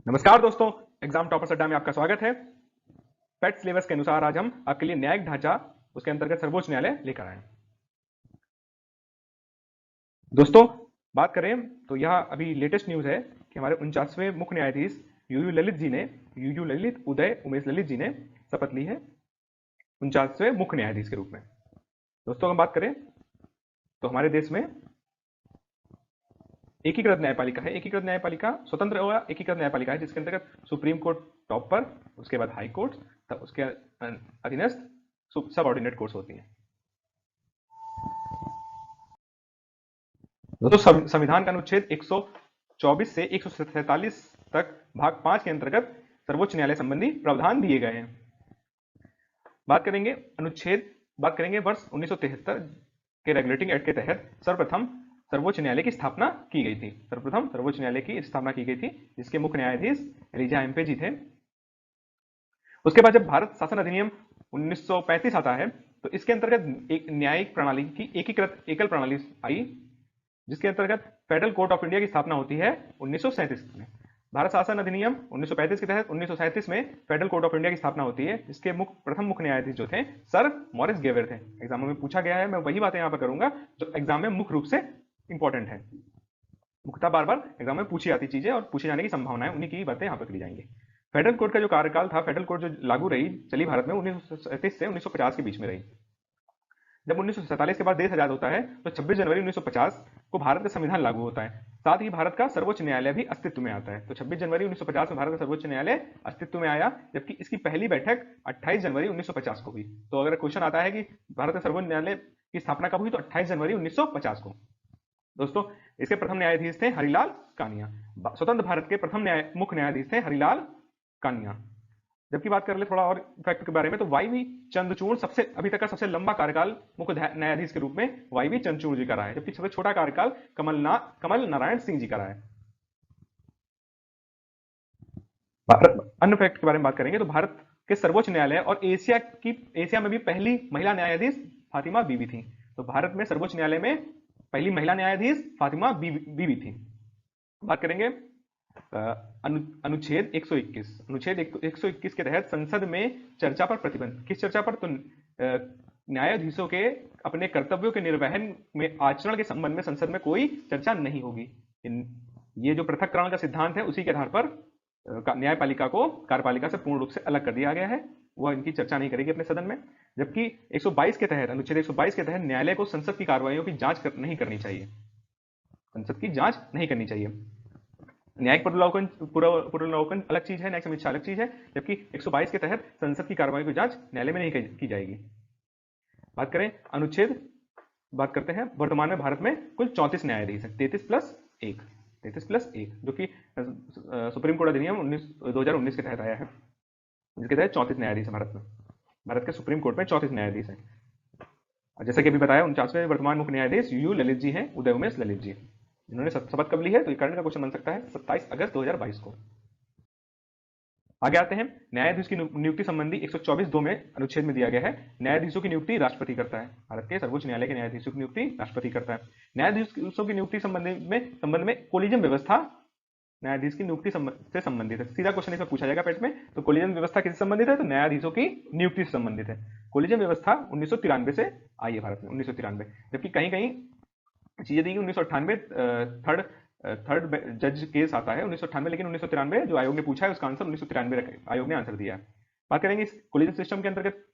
नमस्कार दोस्तों, exam toppers अड्डा में आपका स्वागत है। पेट सिलेबस के अनुसार आज हम आपके लिए न्यायिक ढांचा उसके अंतर्गत सर्वोच्च न्यायालय लेकर आए। दोस्तों, बात करें तो यह अभी लेटेस्ट न्यूज है कि हमारे 49वें मुख्य न्यायाधीश यूयू ललित उदय उमेश ललित जी ने शपथ ली है 49वें मुख्य न्यायाधीश के रूप में। दोस्तों, हम बात करें तो हमारे देश में एकीकृत न्यायपालिका है। एकीकृत न्यायपालिका स्वतंत्र और एकीकृत न्यायपालिका है जिसके अंतर्गत सुप्रीम कोर्ट टॉप पर, उसके बाद हाई कोर्ट, तब उसके अधीनस्थ सब ऑर्डिनेट कोर्ट्स होती हैं। दोस्तों, संविधान का अनुच्छेद 124 से 147 तक भाग 5 के अंतर्गत सर्वोच्च न्यायालय संबंधी प्रावधान दिए गए हैं। बात करेंगे वर्ष 1973 के रेगुलेटिंग एक्ट के तहत सर्वप्रथम सर्वोच्च न्यायालय की स्थापना की गई थी। सर्वप्रथम सर्वोच्च न्यायालय की स्थापना की गई थी जिसके मुख्य न्यायाधीश एलिजा एम्पे जी थे। उसके बाद जब भारत शासन अधिनियम 1935 आता है तो इसके अंतर्गत एक न्यायिक प्रणाली की एकीकृत एकल प्रणाली आई जिसके अंतर्गत फेडरल कोर्ट ऑफ इंडिया की स्थापना होती है 1937 में। भारत शासन अधिनियम 1935 के तहत 1937 में फेडरल कोर्ट ऑफ इंडिया की स्थापना होती है जिसके प्रथम मुख्य न्यायाधीश जो थे सर मॉरिस गेवर थे। एग्जामों में पूछा गया है, मैं वही बातें यहां पर करूंगा जो एग्जाम में मुख्य रूप से इंपॉर्टेंट है। मुख्यतः बार बार एग्जाम में पूछी जाती चीजें और पूछे जाने की संभावना है, उन्हीं की बातें यहां पर करी जाएंगी। फेडरल कोर्ट का जो कार्यकाल था, फेडरल कोर्ट जो लागू रही चली भारत में 1937 से 1950 के बीच में रही। जब 1947 के बाद देश आजाद होता है तो 26 जनवरी 1950 को भारत का संविधान लागू होता है। साथ ही भारत का सर्वोच्च न्यायालय भी अस्तित्व में आता है। तो 26 जनवरी 1950 में भारत का सर्वोच्च न्यायालय अस्तित्व में आया, जबकि इसकी पहली बैठक 28 जनवरी 1950 को हुई। तो अगर क्वेश्चन आता है कि भारत का सर्वोच्च न्यायालय की स्थापना कब हुई, तो 28 जनवरी 1950 को। दोस्तों, इसके प्रथम न्यायाधीश थे हरिलाल कानिया। स्वतंत्र भारत के प्रथम मुख्य न्यायाधीश थे हरिलाल कानिया। जबकि बात कर ले थोड़ा और फैक्ट के बारे में, तो वाई वी चंद्रचूड़ अभी तक का सबसे लंबा कार्यकाल मुख्य न्यायाधीश के रूप में वाई वी चंद्रचूड़ जी का रहा है, जबकि सबसे छोटा कार्यकाल कमल नारायण सिंह जी का रहा है। अन्य फैक्ट के बारे में बात करेंगे तो भारत के सर्वोच्च न्यायालय और एशिया में भी पहली महिला न्यायाधीश फातिमा बीबी थी। तो भारत में सर्वोच्च न्यायालय में पहली महिला न्यायाधीश फातिमा बीबी थी। बात करेंगे अनुच्छेद 121 के तहत संसद में चर्चा पर प्रतिबंध। किस चर्चा पर? तो न्यायाधीशों के अपने कर्तव्यों के निर्वहन में आचरण के संबंध में संसद में कोई चर्चा नहीं होगी। ये जो पृथक्करण का सिद्धांत है उसी के आधार पर न्यायपालिका को कार्यपालिका से पूर्ण रूप से अलग कर दिया गया है। वह इनकी चर्चा नहीं करेगी अपने सदन में। जबकि 122 के तहत, अनुच्छेद 122 के तहत न्यायालय को संसद की कार्रवाइयों की जांच नहीं करनी चाहिए। संसद की जांच नहीं करनी चाहिए। न्यायिक पुनरावलोकन अलग चीज है, न्यायिक समीक्षा अलग चीज है। जबकि 122 के तहत संसद की कार्रवाई की जांच न्यायालय में नहीं की जाएगी। बात करें अनुच्छेद, बात करते हैं वर्तमान में भारत में कुल 34 न्यायाधीश हैं, 33+1 जो कि सुप्रीम कोर्ट अधिनियम 2019 के तहत आया है, जिसके तहत 34 न्यायाधीश है भारत में। भारत के सुप्रीम कोर्ट में 34 न्यायाधीश हैं। जैसा कि अभी बताया, 49वें वर्तमान मुख्य न्यायाधीश यू ललित जी हैं, उदय उमेश ललित जी, जिन्होंने शपथ कब ली है, तो ये करंट का क्वेश्चन बन सकता है 27 अगस्त 2022 को। आगे आते हैं, न्यायाधीश की नियुक्ति संबंधी 124(2) में अनुच्छेद में दिया गया है, न्यायाधीशों की नियुक्ति राष्ट्रपति करता है। भारत के सर्वोच्च न्यायालय के न्यायाधीशों की नियुक्ति राष्ट्रपति करता है। न्यायाधीशों की नियुक्ति संबंध में कोलिजन व्यवस्था न्यायाधीश की नियुक्ति से संबंधित है। सीधा क्वेश्चन इसमें पूछा जाएगा पेट में। तो कोलिजन व्यवस्था किससे संबंधित है? तो न्यायाधीशों की नियुक्ति से संबंधित है। कोलिजन व्यवस्था 1993 से आई है भारत में, 1993। जबकि कहीं कहीं चीजें दी 1998 थर्ड जज केस आता है 1998, लेकिन 1993 जो आयोग ने पूछा है उसका आंसर 1993 आयोग ने आंसर दिया है। बात करेंगे इस कोलिजन सिस्टम के अंतर्गत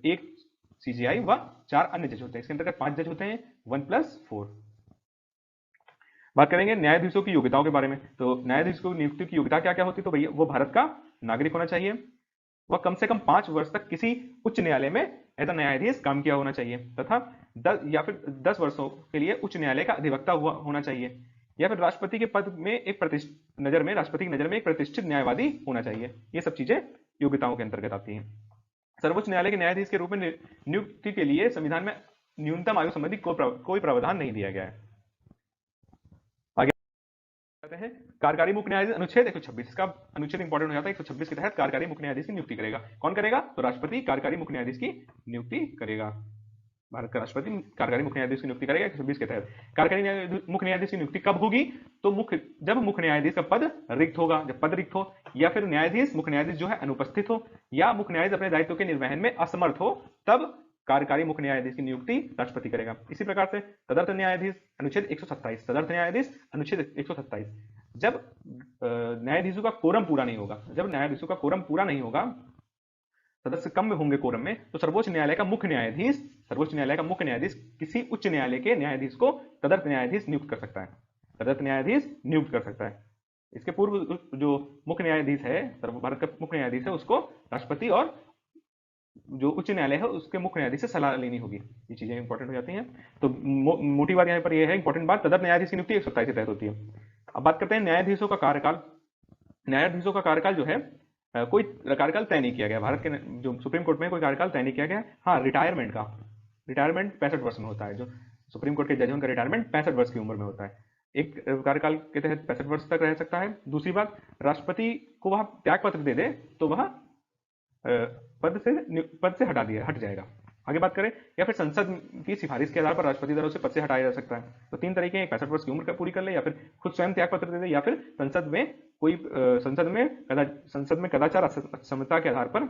एक सीजीआई व 4 अन्य जज होते हैं। इसके अंतर्गत 5 जज होते हैं, 1+4। बात करेंगे न्यायाधीशों की योग्यताओं के बारे में। तो न्यायाधीश को नियुक्ति की योग्यता क्या क्या होती है? तो भैया वो भारत का नागरिक होना चाहिए, वह कम से कम 5 वर्ष तक किसी उच्च न्यायालय में एज अ न्यायाधीश काम किया होना चाहिए, तथा 10 वर्षों के लिए उच्च न्यायालय का अधिवक्ता होना चाहिए, या फिर राष्ट्रपति के पद में राष्ट्रपति की नजर में एक प्रतिष्ठित न्यायवादी होना चाहिए। ये सब चीजें योग्यताओं के अंतर्गत आती हैं। सर्वोच्च न्यायालय के न्यायाधीश के रूप में नियुक्ति के लिए संविधान में न्यूनतम आयु संबंधी कोई प्रावधान नहीं दिया गया है। आगे हैं कार्यकारी मुख्य न्यायाधीश, अनुच्छेद 126 का अनुच्छेद इंपॉर्टेंट हो जाता है। 126 के तहत कार्यकारी मुख्य न्यायाधीश की नियुक्ति करेगा। कौन करेगा? तो राष्ट्रपति कार्यकारी मुख्य न्यायाधीश की नियुक्ति करेगा। भारत का राष्ट्रपति कार्यकारी मुख्य न्यायाधीश की नियुक्ति करेगा 120 के तहत। कार्यकारी मुख्य न्यायाधीश की नियुक्ति कब होगी? तो जब मुख्य न्यायाधीश का पद रिक्त होगा, जब पद रिक्त हो, या फिर मुख्य न्यायाधीश जो है अनुपस्थित हो, या मुख्य न्यायाधीश अपने दायित्व के निर्वहन में असमर्थ हो, तब कार्यकारी मुख्य न्यायाधीश की नियुक्ति राष्ट्रपति करेगा। इसी प्रकार से तदर्थ न्यायाधीश अनुच्छेद 127, तदर्थ न्यायाधीश अनुच्छेद 127, जब न्यायाधीशों का कोरम पूरा नहीं होगा, जब न्यायाधीशों का कोरम पूरा नहीं होगा, सदस्य कम में होंगे कोरम में, तो सर्वोच्च न्यायालय का मुख्य न्यायाधीश किसी उच्च न्यायालय के न्यायाधीश को तदर्थ न्यायाधीश नियुक्त कर सकता है, तदर्थ न्यायाधीश नियुक्त कर सकता है। इसके पूर्व जो मुख्य न्यायाधीश है, भारत का मुख्य न्यायाधीश है, उसको राष्ट्रपति और जो उच्च न्यायालय है उसके मुख्य न्यायाधीश से सलाह लेनी होगी। ये चीजें इंपॉर्टेंट हो जाती हैं। तो मोटी बात यहाँ पर यह है, इंपॉर्टेंट बात, तदर्थ न्यायाधीश की नियुक्ति 127 के तहत होती है। अब बात करते हैं न्यायाधीशों का कार्यकाल। न्यायाधीशों का कार्यकाल जो है, कोई कार्यकाल तय नहीं किया गया भारत के, जो सुप्रीम कोर्ट में कोई कार्यकाल तय नहीं किया गया। हाँ, रिटायरमेंट 65 वर्ष में होता है। जो सुप्रीम कोर्ट के जजों का रिटायरमेंट 65 वर्ष की उम्र में होता है। एक कार्यकाल के तहत 65 वर्ष तक रह सकता है। दूसरी बात, राष्ट्रपति को वह त्याग पत्र दे दे तो वह पद से हट जाएगा। आगे बात करें, या फिर संसद की सिफारिश के आधार पर राष्ट्रपति द्वारा उसे पद से हटाया जा सकता है। तो तीन तरीके हैं, 65 वर्ष की उम्र पूरी कर ले, या फिर खुद स्वयं त्याग पत्र दे दे, या फिर संसद में कदाचार असमता के आधार पर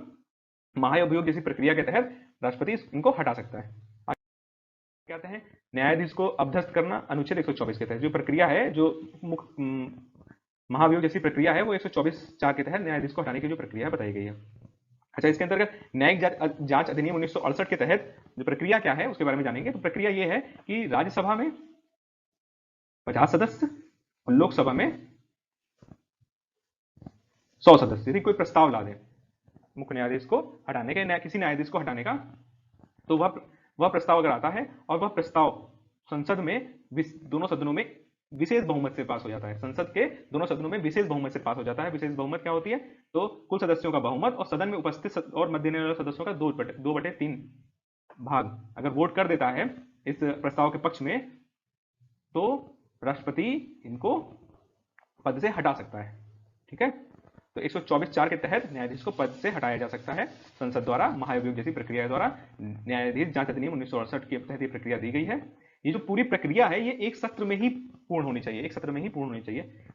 महाअभियोग जैसी प्रक्रिया के तहत राष्ट्रपति इनको हटा सकता है। कहते हैं न्यायाधीश को अभ्यस्त करना, अनुच्छेद 124 के तहत जो प्रक्रिया है, जो महाअभियोग जैसी प्रक्रिया है, वो 124(4) के तहत न्यायाधीश को हटाने की जो प्रक्रिया बताई गई है। अच्छा, इसके अंतर्गत न्यायिक जांच अधिनियम 1968 के तहत जो प्रक्रिया क्या है उसके बारे में जानेंगे। तो प्रक्रिया ये है कि राज्यसभा में 50 सदस्य और लोकसभा में 100 सदस्य यदि कोई प्रस्ताव ला दे मुख्य न्यायाधीश को हटाने का, किसी न्यायाधीश को हटाने का, तो वह प्रस्ताव अगर आता है और वह प्रस्ताव संसद में दोनों सदनों में विशेष बहुमत से पास हो जाता है, संसद के दोनों सदनों में विशेष बहुमत से पास हो जाता है। विशेष बहुमत क्या होती है? तो कुल सदस्यों का बहुमत और सदन में उपस्थित और मत देने वाले सदस्यों का 2/3 भाग अगर वोट कर देता है इस प्रस्ताव के पक्ष में, तो राष्ट्रपति इनको पद से हटा सकता है। ठीक है, तो 124(4) के तहत न्यायाधीश को पद से हटाया जा सकता है संसद द्वारा, महाअभियोग जैसी प्रक्रिया द्वारा। न्यायाधीश जांच अधिनियम 1968 के तहत ये प्रक्रिया दी गई है। ये जो पूरी प्रक्रिया है, ये एक सत्र में ही पूर्ण होनी चाहिए,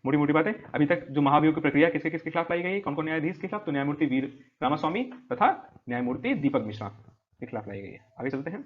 मोटी बातें। अभी तक जो महाअभियोग की प्रक्रिया किसके खिलाफ लाई गई है, कौन कौन न्यायाधीश के खिलाफ? तो न्यायमूर्ति वीर रामास्वामी तथा न्यायमूर्ति दीपक मिश्रा के खिलाफ लाई गई है। आगे चलते हैं।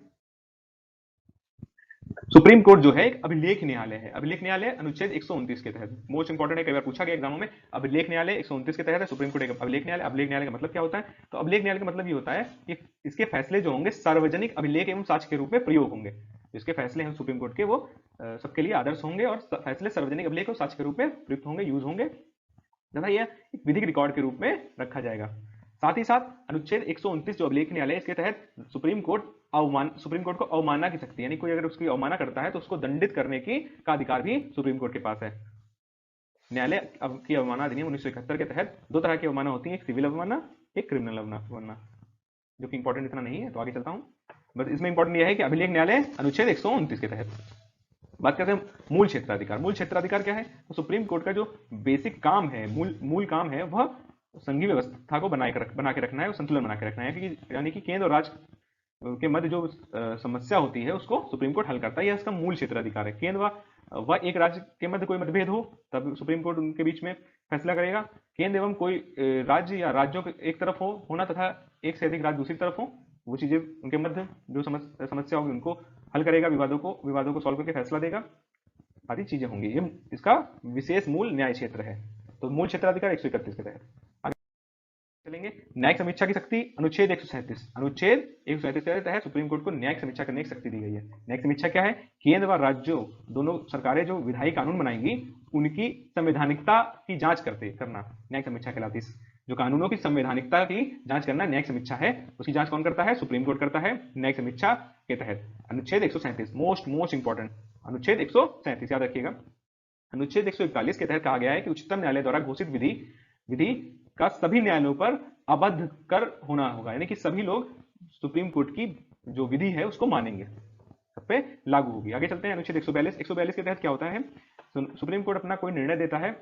सुप्रीम कोर्ट जो है एक अभिलेख न्यायालय है। अभिलेख न्यायालय अनुच्छेद 129 के तहत, मोस्ट इंपॉर्टेंट है, कई बार पूछा गया एग्जामों में। अभिलेख न्यायालय 129 के तहत है। सुप्रीम कोर्ट एक अभिलेख न्यायालय। अभिलेख न्यायालय का मतलब क्या होता है? तो अभिलेख न्यायालय का मतलब ये होता है कि इसके फैसले जो होंगे सार्वजनिक अभिलेख एवं साक्ष्य के रूप में प्रयोग होंगे। इसके फैसले हैं सुप्रीम कोर्ट के, वो सबके लिए आदर्श होंगे और फैसले सार्वजनिक अभिलेख और साक्ष्य के रूप में प्रयुक्त होंगे, यूज होंगे, तथा यह विधिक रिकॉर्ड के रूप में रखा जाएगा। साथ ही साथ अनुच्छेद 129 जो अभिलेख न्यायालय, इसके तहत सुप्रीम कोर्ट को अवमानना की शक्ति, यानी कोई अगर उसकी अवमानना करता है तो उसको दंडित करने का अधिकार भी सुप्रीम कोर्ट के पास है। न्यायालय की अवमानना अधिनियम 1971 के तहत दो तरह की अवमानना होती है, एक सिविल अवमानना, एक क्रिमिनल अवमानना, जो कि इंपॉर्टेंट इतना नहीं है, तो आगे चलता हूं। बस इसमें इंपॉर्टेंट यह है कि अभिलेख न्यायालय अनुच्छेद 129 के तहत। बात करते हैं मूल क्षेत्राधिकार। मूल क्षेत्राधिकार क्या है? तो सुप्रीम कोर्ट का जो बेसिक काम है, मूल काम है, वह संघीय व्यवस्था को बना के रखना है, संतुलन बना के रखना है, यानी कि केंद्र और राज्य के मध्य जो समस्या होती है उसको सुप्रीम कोर्ट हल करता है। यह इसका मूल क्षेत्राधिकार है। केंद्र व एक राज्य के मध्य कोई मतभेद हो तब सुप्रीम कोर्ट उनके बीच में फैसला करेगा। केंद्र एवं कोई राज्य या राज्यों के एक तरफ होना तथा एक से अधिक राज्य दूसरी तरफ हो, वो चीजें उनके मध्य जो समस्या होगी उनको हल करेगा, विवादों को सॉल्व करके फैसला देगा, आदि चीजें होंगी। ये इसका विशेष मूल न्याय क्षेत्र है। तो मूल क्षेत्राधिकार 131 के तहत चलेंगे। न्यायिक समीक्षा की शक्ति अनुच्छेद 137 के तहत सुप्रीम कोर्ट को न्यायिक समीक्षा करने की शक्ति दी गई है। न्यायिक समीक्षा क्या है? केंद्र व राज्यों दोनों सरकारें जो विधायी कानून बनाएंगी उनकी संवैधानिकता की जांच करना न्यायिक समीक्षा कहलाती है। जो कानूनों की संवैधानिकता की जांच करना न्यायिक समीक्षा है, उसकी जांच कौन करता है? सुप्रीम कोर्ट करता है न्यायिक समीक्षा के तहत। अनुच्छेद 137 मोस्ट इंपॉर्टेंट, अनुच्छेद 137 याद रखिएगा। अनुच्छेद 141 के तहत कहा गया है कि उच्चतम न्यायालय द्वारा घोषित विधि का सभी न्यायालयों पर अबद्ध कर होना होगा, यानी कि सभी लोग सुप्रीम कोर्ट की जो विधि है उसको मानेंगे, सब पे लागू होगी। आगे चलते हैं। अनुच्छेद 142 के तहत क्या होता है? सुप्रीम कोर्ट अपना कोई निर्णय देता है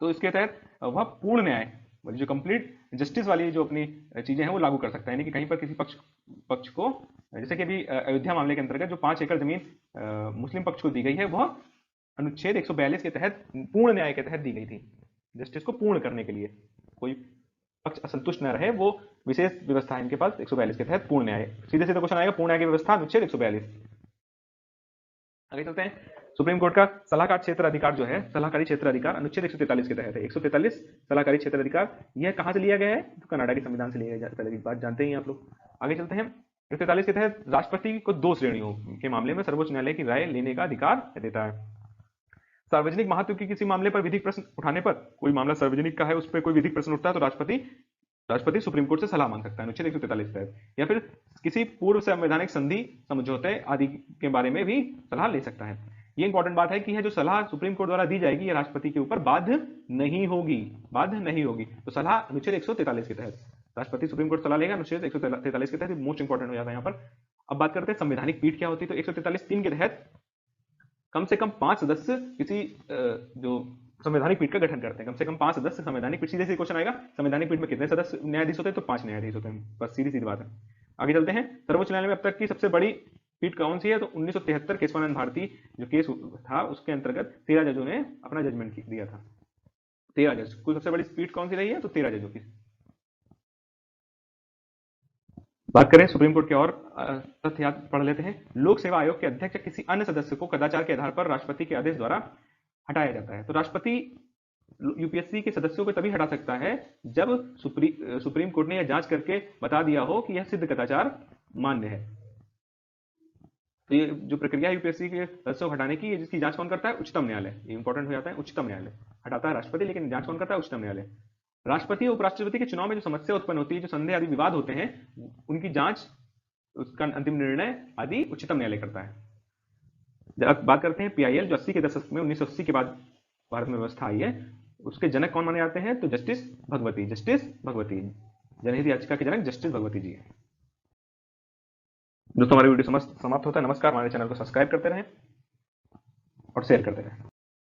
तो इसके तहत वह पूर्ण न्याय, जो कंप्लीट जस्टिस वाली जो अपनी चीजें हैं वो लागू कर सकता है, यानी कि कहीं पर किसी पक्ष को जैसे कि अभी अयोध्या मामले के अंतर्गत जो 5 एकड़ जमीन मुस्लिम पक्ष को दी गई है वह अनुच्छेद 142 के तहत पूर्ण न्याय के तहत दी गई थी, जस्टिस को पूर्ण करने के लिए। कोई पक्ष असंतुष्ट न रहे, वो विशेष व्यवस्था है इनके पास 142 के तहत पूर्ण न्याय। सीधे सीधे क्वेश्चन आएगा, पूर्ण न्याय की व्यवस्था अनुच्छेद 142। आगे चलते हैं, सुप्रीम कोर्ट का सलाहकार क्षेत्र अधिकार जो है, सलाहकारी क्षेत्र अधिकार अनुच्छेद 143 के तहत है। 143 सलाहकारी क्षेत्र अधिकार, यह कहां से लिया गया है? तो कनाडा के संविधान से लिया गया, पहले की बात जानते ही आप लोग। आगे चलते हैं, 143 के तहत राष्ट्रपति को 2 श्रेणियों के मामले में सर्वोच्च न्यायालय की राय लेने का अधिकार देता है। सार्वजनिक महत्व के किसी मामले पर विधिक प्रश्न उठाने पर, कोई मामला सार्वजनिक का है, उस पर कोई विधिक प्रश्न उठता है तो राष्ट्रपति सुप्रीम कोर्ट से सलाह मांग सकता है, अनुच्छेद 143 तहत। या फिर किसी पूर्व संवैधानिक संधि, समझौते आदि के बारे में भी सलाह ले सकता है। ये इंपॉर्टेंट बात है कि यह जो सलाह सुप्रीम कोर्ट द्वारा दी जाएगी, यह राष्ट्रपति के ऊपर बाध्य नहीं होगी, बाध्य नहीं होगी। तो सलाह अनुच्छेद 143 के तहत राष्ट्रपति सुप्रीम कोर्ट सलाह लेगा, अनुच्छेद 143 के तहत, मोस्ट इंपॉर्टेंट हो जाता है यहाँ पर। अब बात करते हैं संवैधानिक पीठ क्या होती है। तो 143(3) के तहत कम से कम 5 सदस्य किसी जो संवैधानिक पीठ का गठन करते हैं, कम से कम 5 सदस्य संवैधानिक पीठ। सीधे सीधे क्वेश्चन आएगा, संवैधानिक पीठ में कितने सदस्य न्यायाधीश होते हैं? तो 5 न्यायाधीश होते हैं, बस सीधी सीधी बात है। आगे चलते हैं, सर्वोच्च न्यायालय में अब तक की सबसे बड़ी पीठ कौन सी है? तो 1973 केशवानंद भारती जो केस था, उसके अंतर्गत 13 जजों ने अपना जजमेंट दिया था। 13 जज, कुल सबसे बड़ी पीठ कौन सी रही है? तो 13 जजों की। बात करें सुप्रीम कोर्ट के और तथ्य याद पढ़ लेते हैं। लोक सेवा आयोग के अध्यक्ष या किसी अन्य सदस्य को कदाचार के आधार पर राष्ट्रपति के आदेश द्वारा हटाया जाता है। तो राष्ट्रपति यूपीएससी के सदस्यों को तभी हटा सकता है जब सुप्रीम कोर्ट ने यह जांच करके बता दिया हो कि यह सिद्ध कदाचार मान्य है। तो ये जो प्रक्रिया है यूपीएससी के सदस्यों को हटाने की, जिसकी जांच कौन करता है? उच्चतम न्यायालय। ये इंपॉर्टेंट हो जाता है, उच्चतम न्यायालय हटाता है राष्ट्रपति, लेकिन जांच कौन करता है? उच्चतम न्यायालय। राष्ट्रपति और उपराष्ट्रपति के चुनाव में जो समस्या उत्पन्न होती है, जो संदेह आदि विवाद होते हैं, उनकी जांच, उसका अंतिम निर्णय आदि उच्चतम न्यायालय करता है। जब बात करते हैं पीआईएल, जो 80 के दशक में, 1980 के बाद भारत में व्यवस्था आई है, उसके जनक कौन माने जाते हैं? तो जस्टिस भगवती, जस्टिस भगवती, जनहित याचिका के जनक जस्टिस भगवती जी है। दोस्तों, हमारी वीडियो समाप्त होता है। नमस्कार। हमारे चैनल को सब्सक्राइब करते रहें और शेयर करते रहें।